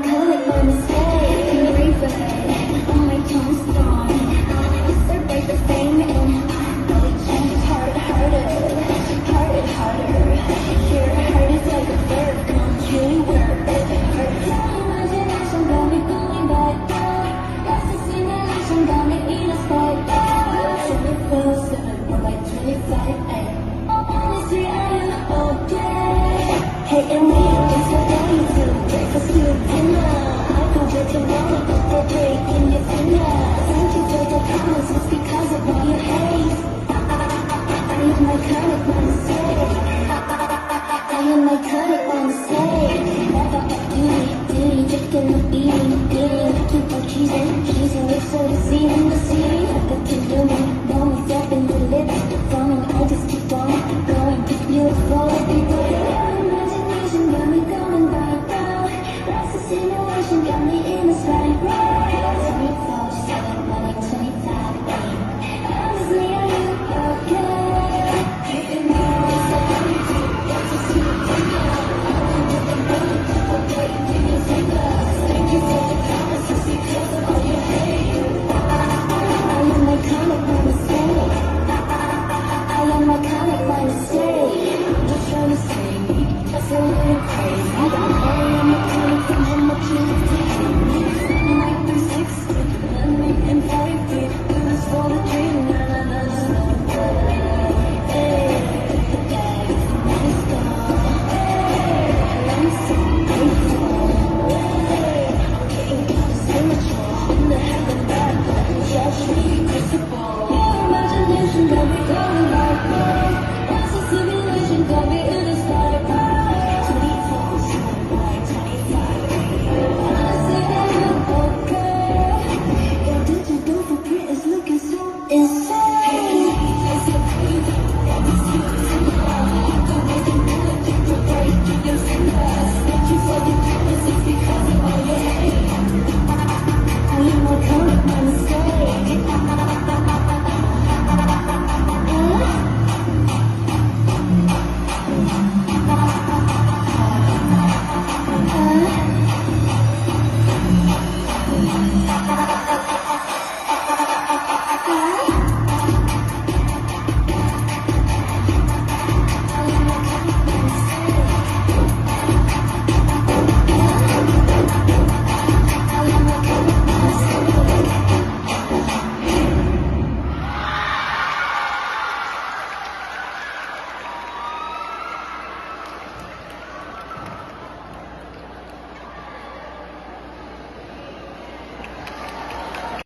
iconic my mistake. Can you replay on my tombstone? Survey the fame and really change harder. Here, hurt is like a verb, come killing word. Imagination got me going back down. Lost the simulation got me in a spot. 24/7 or like 25. Honestly, I am okay. Hey, and me, it's what I do. Breakfast to dinner. I go with tomorrow, but for breaking your finger. Thank you for the comments, it's because of all your hate. I am iconic, my mistake. I am iconic, my mistake. Never a duty, chicken the beating. Keep on cheesing, it's so deceiving the scene. I got to do me, know myself in the lips. From I just keep on going, it's beautiful, people. Imagination got me going back down. Lost the simulation got me